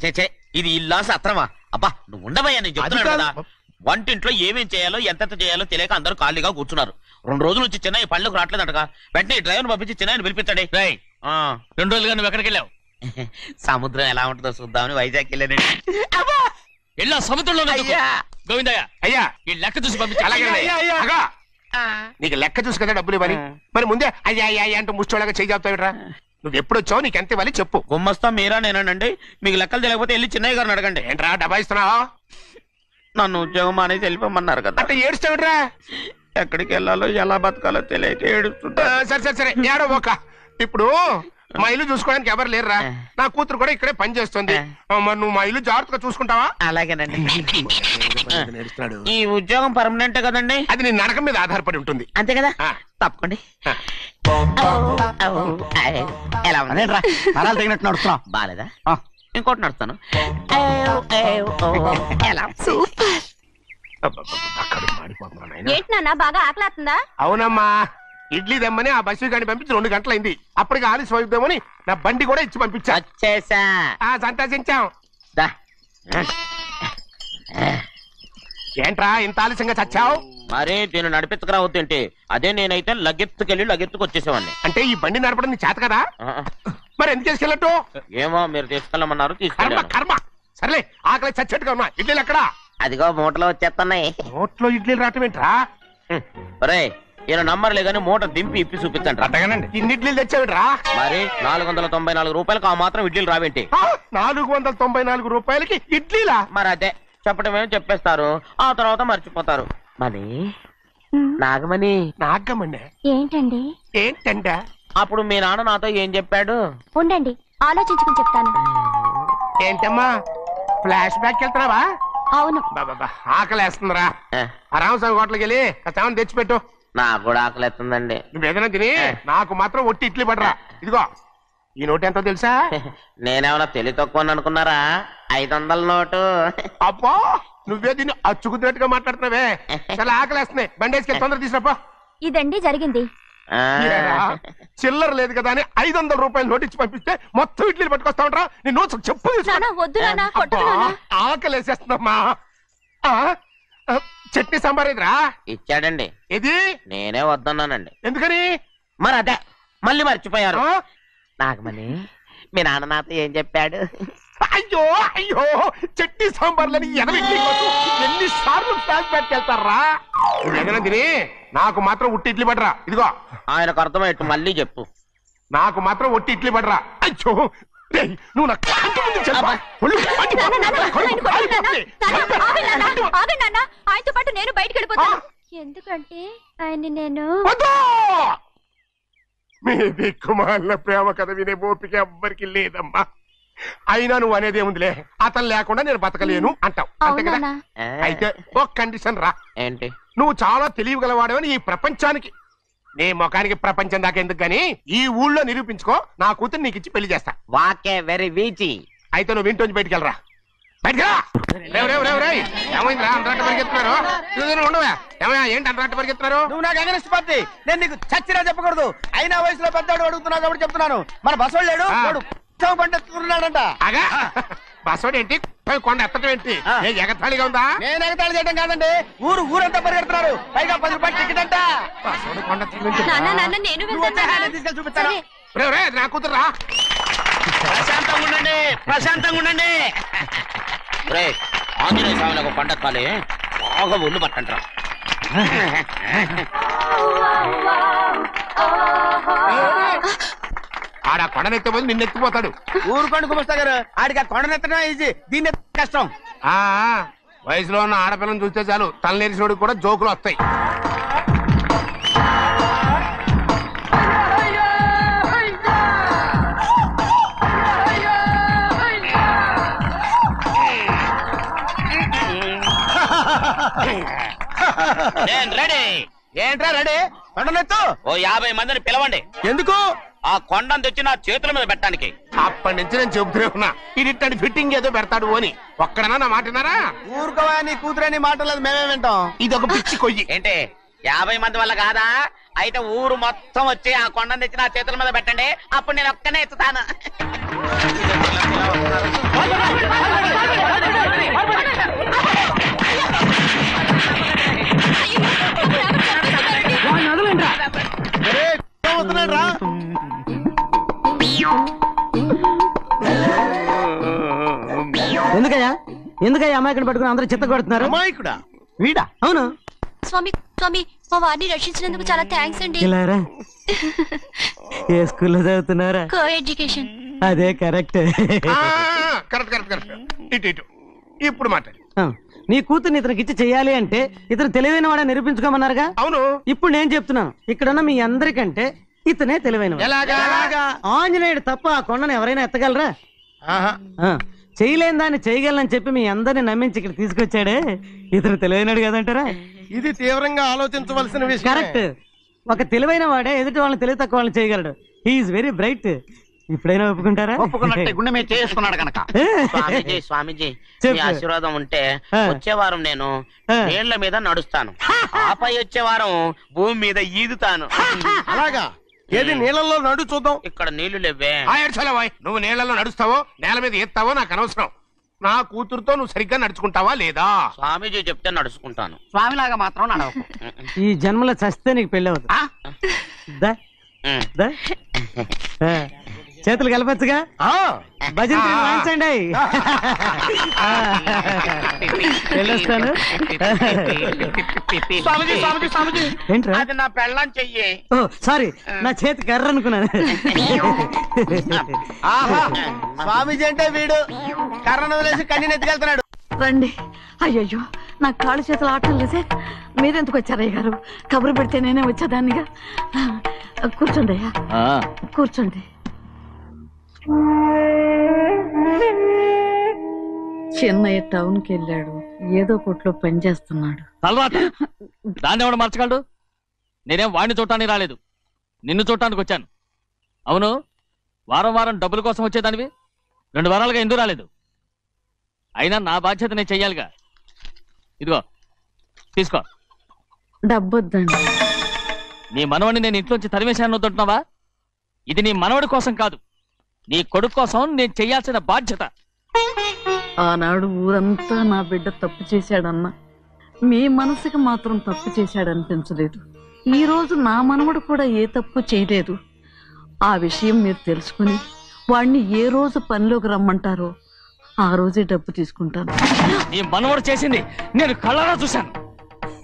చే ఇది ఇల్లా సత్రమా? అబ్బా నువ్వు ఉండవయ్యా, నేను చెప్తున్నాను కదా. వంటింట్లో ఏమేం చేయాలో ఎంతెంత చేయాలో తెలియక అందరూ ఖాళీగా కూర్చున్నారు. 2 రోజుల నుంచి చిన్న పళ్ళకు రావట్లేదంటగా. వెంటనే డ్రైవర్ పంపించి చిన్న పిలిపించండి. 2 రోజులుగా నువ్వు ఎక్కడికి వెళ్ళావు? సముద్రం ఎలా ఉంటుందో చూద్దామని వైజాగ్ వెళ్ళానండి. వెళ్ళా సముద్రంలో గోవిందయ్య అయ్యా ఈ లెక్క చూసి పంపించి. నీకు లెక్క చూసి కదా డబ్బులు ఇవ్వాలి. మరి ముందే అయ్యా అయ్యా అంటూ ముష్టోళ్ళగా చేయి చెప్తావిట్రా. నువ్వు ఎప్పుడు వచ్చావు, నీకు ఎంత ఇవ్వాలి చెప్పు. గుమ్మస్తా మీరా నేనండి. మీకు లెక్కలు తెలియకపోతే వెళ్ళి చిన్నయ్య గారిని అడగండి. ఏంట్రా డబ్బా ఇస్తున్నావా? నన్ను ఉద్యోగం అనేది వెళ్ళిపోమన్నారు కదా. అంటే ఏడుస్తావిట్రా? ఎక్కడికి వెళ్ళాలో ఎలా బతకాలో తెలియక ఏడుస్తుంటా. సరే సరే సరే ఏడో ఒక. ఇప్పుడు మా ఇల్లు చూసుకోవడానికి ఎవరు లేరురా. నా కూతురు కూడా ఇక్కడే పని చేస్తుంది. మరి నువ్వు మా ఇల్లు జాగ్రత్తగా చూసుకుంటావా? అలాగేనండి. ఈ ఉద్యోగం పర్మనెంట్ కదండి? అది నీ నరకం మీద ఆధారపడి ఉంటుంది. అంతే కదా, తప్పకండి. ఎలా అదేంట్రా నరాలు తగినట్టు నడుస్తున్నావు? బాలేదా? ఇంకోటి నడుస్తాను. ఏంటి నాన్న బాగా ఆకలాతుందా? అవునమ్మా, ఇడ్లీ దమ్మని ఆ బస్సు గాని పంపించి 2 గంటలైంది. అప్పటికి ఆలస్యం అవుతామని నా బండి కూడా ఇచ్చి పంపించా. వచ్చేసా. సంతోషించాం. ఏంట్రా ఇంత ఆలస్యంగా చచ్చావు? మరి దీన్ని నడిపించకరావద్దేంటి? అదే నేనైతే లగెత్తుకెళ్ళి లగెత్తుకు వచ్చేసేవాడిని. అంటే ఈ బండి నడపడం నీ చేత కదా? మరి ఎందుకు తీసుకెళ్ళట్టు? ఏమో మీరు తీసుకెళ్ళమన్నారు, తీసుకెళ్ళాను. కర్మ. సర్లే ఆకలి చచ్చట్టుగా ఉన్నా. ఇడ్లీలు ఎక్కడా? అదిగో మూటలో వచ్చేస్తున్నాయి. నోట్లో ఇడ్లీలు రావటం ఏంట్రా? ఒరే ఈయన నంబర్లే గానీ మూట దింపి ఇప్పి చూపించండి. అట్టగానండి. ఇన్ని ఇడ్లీలు తెచ్చావిడ్రా? మరి 494 రూపాయలకు ఆ మాత్రం ఇడ్లీలు రావేంటి? 494 రూపాయలకి ఇడ్లీలా? మరి అదే చెప్పడమేమో చెప్పేస్తారు, ఆ తర్వాత మర్చిపోతారు. మరి నాగమణి. నాగమణి ఏంటండి? ఏంటంట? అప్పుడు మీ నాన్న నాతో ఏం చెప్పాడు? ఉండండి ఆలోచించుకుని చెప్తాను. ఏంటమ్మా ఫ్లాష్ బ్యాక్ వెళ్తున్నావా? అవును. బాబా ఆకలేస్తుందిరా. రామస్వామి హోటల్కి వెళ్ళి కాస్త తెచ్చిపెట్టు. నాకు కూడా ఆకలిస్తుందండి. నువ్వు ఏదైనా తిని నాకు మాత్రం ఒట్టి ఇడ్లీ పడరా. ఇదిగో ఈ నోటు ఎంతో తెలుసా? నేనేమన్నా తెలివి తక్కువ అనుకున్నారా? 500 నోటు. అబ్బో నువ్వే దీన్ని అచ్చుకుతున్నట్టుగా మాట్లాడుతున్నావే. చాలా ఆకలేస్తున్నాయి. బండేసుకెళ్ళి తొందర తీసినప్ప. ఇదండి జరిగింది. చిల్లర లేదు కదా అని 500 రూపాయలు నోటు ఇచ్చి పంపిస్తే మొత్తం ఇడ్లీలు పట్టుకొస్తా ఉంటా. నీ నోట్స్ చెప్పు. ఆకలేసేస్తుందమ్మా. చట్నీ సాంబార్ ఇదిరా. ఇచ్చాడండి. ఇది నేనే వద్దన్నానండి. ఎందుకని? మరి అదే మళ్ళీ మర్చిపోయారు. నాగమణి మీ నాన్న నాతో ఏం చెప్పాడు? అయ్యో అయ్యో చట్నీ సాంబార్లని ఎన్నిసార్లు ఫ్లాష్ బ్యాక్ వెళ్తారా? ఏదైనా తిని నాకు మాత్రం ఉట్టి ఇడ్లీ పడరా. ఇదిగో ఆయనకు అర్థమయ్యట్టు మళ్ళీ చెప్పు. నాకు మాత్రం ఒట్టి ఇడ్లీ పడరా. అయ్యో నువ్వు ఆయనతో పాటు నేను బయటకు వెళ్ళిపోతాను. ఎందుకంటే ఆయన్ని నేను మీ దిక్కుమాల ప్రేమ కథ వినే ఓపిక ఎవ్వరికి లేదమ్మా. అయినా నువ్వు అనేది ఏముందిలే, అతను లేకుండా నేను బతకలేను అంటావు అంతే కదా? అయితే ఒక కండిషన్ రా. ఏంటి? నువ్వు చాలా తెలియగలవాడవని ఈ ప్రపంచానికి, నీ ముఖానికి ప్రపంచం దాకా ఎందుకు గాని ఈ ఊళ్ళో నిరూపించుకో. నా కూతురు నీకు ఇచ్చి పెళ్లి చేస్తా. వాకే వెరీ వీచి. అయితే నువ్వు ఇంటి నుంచి బయటికి వెళ్ళరా. బయటకెళ్ళా. ఏమైందిరా అంతరాట పరిగెత్తున్నారు? ఉండవా? ఏమయ్యా ఏంటి అంతరాట పరిగెత్తున్నారు? నువ్వు నాకు అగనిస్ట్ పార్టీ. నేను నీకు చచ్చినా చెప్పకూడదు. అయినా వయసులో పెద్దవాడు అడుగుతున్నావు కాబట్టి చెప్తున్నాను. మన బసవాడు లేడు, వాడు పండిస్తున్నాడంట. అగా బసవాడు ఏంటి? కొండ ఎత్తడం ఏంటి? ఎగతాళిగా ఉందా? నేను ఎగతాళి చేయడం కాదండి, ఊరంతా పరిగెడుతున్నారు. పైగా 10 రూపాయలు టికెట్ అంట. బసవాడు కొండ తీసుకెళ్ళి చూపిస్తాను. నా కూతురు రా. ప్రశాంతంగా ఉండండి, ప్రశాంతంగా ఉండండి. ఆంజనేయ స్వామి ఒక పండగ కాలే బాగా ఒళ్ళు పట్టంటారా. ఆడ కొండనెత్తే పోయి నిన్నెత్తిపోతాడు. ఊరుకోండి కుమస్తా గారు, ఆడికి ఆ కొండనెత్తడం ఈజీ, దీన్ని కష్టం. వయసులో ఉన్న ఆడపిల్లని చూస్తే చాలు తలనేరిసినోడికి కూడా జోకులు వస్తాయి. ఏంట్రా రెడీ? కొండనెత్తు. ఓ 50 మందిని పిలవండి. ఎందుకు? ఆ కొండను తెచ్చి నా చేతుల మీద పెట్టడానికి. అప్పటి నుంచి నేను చెబుతూనే ఉన్నా ఇది ఫిట్టింగ్ ఏదో పెడతాడు అని. ఒక్కడనా నా మాటనారా? ఊరుకోవా, నీ కూతురని మాటలేదు, మేమే వింటాం. ఇది ఒక పిచ్చి కొయ్యి. ఏంటి 50 మంది వల్ల కాదా? అయితే ఊరు మొత్తం వచ్చి ఆ కొండను తెచ్చి నా చేతుల మీద పెట్టండి, అప్పుడు నేను ఒక్కనే ఎత్తుతాను. ఎందుకయ్యా ఎందుకయ్యా అమాయకుని పట్టుకుని అందరూ చిత్త కొడుతున్నారు? అమాయకుడా? వీడా? అవును. స్వామి స్వామి మా వారిని రక్షించినందుకు చాలా థ్యాంక్స్ అండి. ఇలారా ఏ స్కూల్లో చదువుతున్నారా? Co education. అదే కరెక్ట్. Correct correct correct. ఇటు ఇటు ఇప్పుడు మాట్లాడు. నీ కూతుర్ని ఇతనికి ఇచ్చి చెయ్యాలి అంటే ఇతను తెలివైన వాడే నిరూపించుకోమన్నారుగా. అవును. ఇప్పుడు నేను చెప్తున్నాను, ఇక్కడున్న మీ అందరికంటే ఇతనే తెలివైన. ఎలాగా? ఆంజనేయుడు తప్ప ఆ కొండను ఎవరైనా ఎత్తగలరా? చేయలేని దాన్ని చేయగలనని చెప్పి మీ అందరిని నమ్మించి ఇక్కడ తీసుకొచ్చాడే, ఇతను తెలివైనడు కదంటారా? ఇది తీవ్రంగా ఆలోచించవలసిన విషయం. కరెక్ట్. ఒక తెలివైన వాడే ఎదుటి వాళ్ళని తెలివి తక్కువ వాళ్ళని చేయగలడు. He's very bright. ఇప్పుడైనా ఒప్పుకుంటారా? ఒప్పుకున్నట్టే, గుండె మీద చేసుకున్నాడు కనుక. స్వామీజీ స్వామీజీ మీ ఆశీర్వాదం ఉంటే వచ్చే వారం నేను నీళ్ల మీద నడుస్తాను, ఆపై వచ్చే వారం భూమి మీద ఈదుతాను. అలాగా? ఏది నీళ్ళల్లో నడు చూద్దాం. ఇక్కడ నీళ్లు లేవే. నువ్వు నీళ్ళలో నడుస్తావో నేల మీద ఎత్తావో నాకు అనవసరం. నా కూతురుతో నువ్వు సరిగ్గా నడుచుకుంటావా లేదా? స్వామీజీ చెప్తే నడుచుకుంటాను. స్వామిలాగా మాత్రం నడవకు. ఈ జన్మలో చస్తే నీకు పెళ్ళి అవుతుంది. చేతులు కలపచ్చుగా, భజన వాయించండి. వెళ్ళొస్తాను. స్వామీజీ స్వామీజీ స్వామీజీ ఏంట్రా? అది నా పెళ్ళం చెయ్యి. ఓ సారీ, నా చేతి కర్ర అనుకున్నాను. స్వామీజీ అంటే వీడు కర్రను వదిలేసి కన్నీని ఎత్తుకెళ్తున్నాడు. రండి. అయ్యయ్యో నాకు కాళ్ళు చేతులు ఆటలు లేసే. మీరెందుకు వచ్చారయ్య గారు? కబురు పెడితే నేనే వచ్చేదాన్నిగా. కూర్చోండి అయ్యా, కూర్చోండి. చిన్నయ్య టౌన్కి వెళ్ళాడు, ఏదో కొట్లో పని చేస్తున్నాడు. తలరాత దాన్ని ఎవడు మార్చగలడు? నేనేం వాడిని చూడటానికి రాలేదు, నిన్ను చూడటానికి వచ్చాను. అవును, వారం వారం డబ్బుల కోసం వచ్చేదానివి 2 వారాలుగా ఎందుకు రాలేదు? అయినా నా బాధ్యత నేను చెయ్యాలిగా. ఇదిగో తీసుకో. డబ్బొద్దండి. నీ మనవడిని నేను ఇంట్లోంచి తరిమేశాను వద్దంటున్నావా? ఇది నీ మనవడి కోసం కాదు, నీ కొడుకు కోసం నేను చెయ్యాల్సిన బాధ్యత. ఆనాడు ఊరంతా నా బిడ్డ తప్పు చేశాడన్నా, మీ మనసుకి మాత్రం తప్పు చేశాడనిపించలేదు. ఈ రోజు నా మనవడు కూడా ఏ తప్పు చేయలేదు. ఆ విషయం మీరు తెలుసుకుని వాడిని ఏ రోజు పనిలోకి రమ్మంటారో ఆ రోజే డబ్బు తీసుకుంటాను. నీ మనవడు చేసింది నేను కళ్ళారా చూశాను.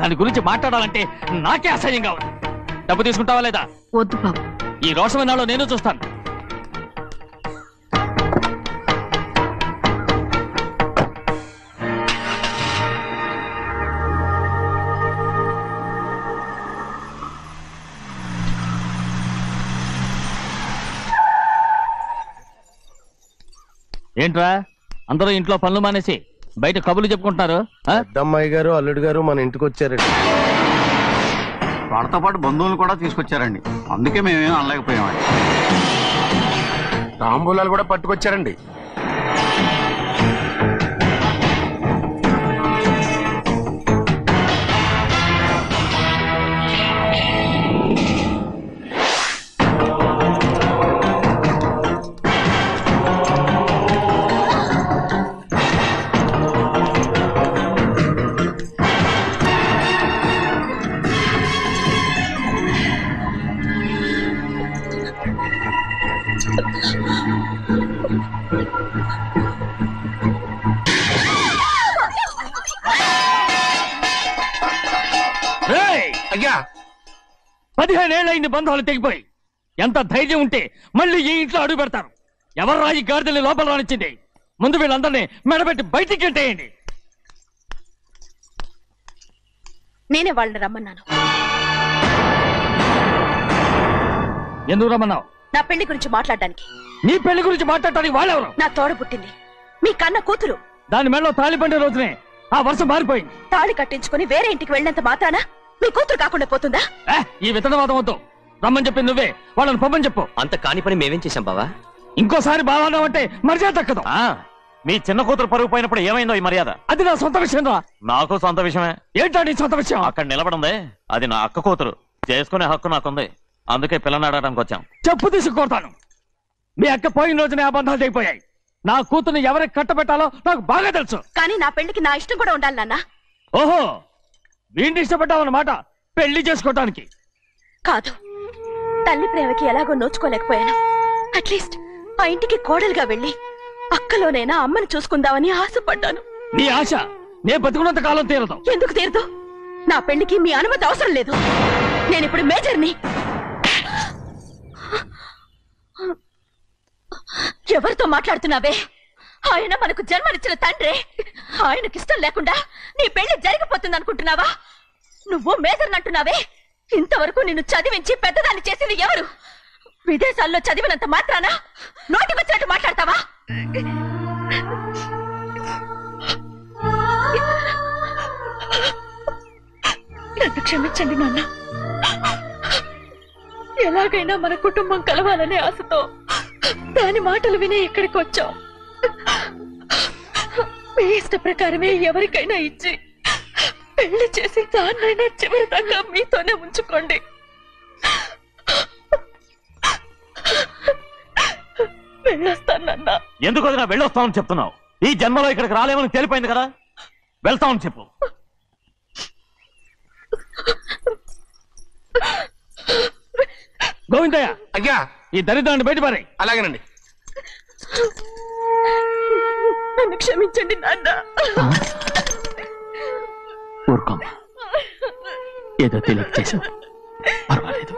దాని గురించి మాట్లాడాలంటే నాకే అసహ్యంగా ఉంది. డబ్బు తీసుకుంటావా లేదా? వద్దు బాబు. ఈ రోషమైన నాలో నేను చూస్తాను. ఏంట్రా అందరూ ఇంట్లో పనులు మానేసి బయట కబుర్లు చెప్పుకుంటున్నారు? పెద్దమ్మాయి గారు అల్లుడు గారు మన ఇంటికి వచ్చారండి. వాళ్ళతో పాటు బంధువులు కూడా తీసుకొచ్చారండి, అందుకే మేమేం అనలేకపోయామండి. తాంబూలాలు కూడా పట్టుకొచ్చారండి. అయ్యా 15 ఏళ్ళైంది బంధాలు తెగిపోయి. ఎంత ధైర్యం ఉంటే మళ్ళీ ఈ ఇంట్లో అడుగు పెడతారు? ఎవరు రాయి గాడిదల్ని లోపల రానిచ్చింది? ముందు వీళ్ళందరినీ మెడబెట్టి బయటికి గెంటేయండి. నేనే వాళ్ళని రమ్మన్నాను. ఎందుకు రమ్మన్నావు? నా పెళ్లి గురించి మాట్లాడడానికి. నీ పెళ్లి గురించి మాట్లాడటానికి వాళ్ళెవరు? నా తోడ పుట్టింది మీ కన్న కూతురు. దాని మెడలో తాళి పండే రోజునే ఆ వర్షం మారిపోయింది. తాళి కట్టించుకుని వేరే ఇంటికి వెళ్ళినంత మాత్రాన మీ కూతురు కాకుండా పోతుందా? ఈ విత్తనవాదం వద్దు. రమ్మని చెప్పి నువ్వే వాళ్ళని పంపని చెప్పు. అంత కాని పని మేమేం చేశాం బావా? ఇంకోసారి బాగా అంటే మర్యాద తక్కదు. మీ చిన్న కూతురు పరుగు పోయినప్పుడు ఏమైందో ఈ మర్యాద? అది నా సొంత విషయం రా. నాకు సొంత విషయమే. ఏంటా నీ సొంత విషయం? అక్కడ నిలబడిందే అది నా అక్క కూతురు, చేసుకునే హక్కు నాకుంది. అందుకే పిల్లని అడగడానికి వచ్చాం. చెప్పు తీసుకొడతాను. మీ అక్క పోయిన రోజునే అబద్ధాలు తెగిపోయాయి. నా కూతుర్ని ఎవరికి కట్టబెట్టాలో నాకు బాగా తెలుసు. కానీ నా పెళ్లికి నా ఇష్టం కూడా ఉండాలి నాన్న. ఓహో, వీడిని ఇష్టపడ్డావన్నమాట పెళ్లి చేసుకోవటానికి? కాదు, తల్లి ప్రేమకి ఎలాగో నోచుకోలేకపోయాను. అట్లీస్ట్ ఆ ఇంటికి కోడలుగా వెళ్ళి అక్కలోనైనా అమ్మని చూసుకుందామని ఆశపడ్డాను. నీ ఆశ నే బతుకున్నంత కాలం తీరదు. ఎందుకు తీరదు? నా పెళ్లికి మీ అనుమతి అవసరం లేదు. నేనిప్పుడు మేజర్ని. ఎవరితో మాట్లాడుతున్నావే? ఆయన మనకు జన్మనిచ్చిన తండ్రి. ఆయనకిష్టం లేకుండా నీ పెళ్లి జరిగిపోతుంది అనుకుంటున్నావా? నువ్వు మేజర్ అంటున్నావే. ఇంతవరకు నిన్ను చదివించి పెద్దదాన్ని చేసింది ఎవరు? విదేశాల్లో చదివినంత మాత్రాన నోటికొచ్చినట్టు మాట్లాడతావా? నన్ను క్షమించండి నాన్న. ఎలాగైనా మన కుటుంబం కలవాలనే ఆశతో దాని మాటలు వినే ఇక్కడికి వచ్చాం. మీ ఇష్ట ప్రకారమే ఎవరికైనా ఇచ్చి పెళ్లి చేసి దాన్నైనా చివరి దాకా మీతోనే ఉంచుకోండి. వెళ్ళొస్తానన్నా. ఎందుకు వదినా వెళ్ళొస్తామని చెప్తున్నావు? ఈ జన్మలో ఇక్కడికి రాలేమని తేలిపోయింది కదా, వెళ్తామని చెప్పు. గోవిందయ్య, అయ్యా ఈ దరిద్రాన్ని బయటపడే. అలాగేనండి. నన్ను క్షమించండి నాన్న. ఊరుకోమ్మా, ఏదో తెలియక చేసావు, పర్వాలేదు.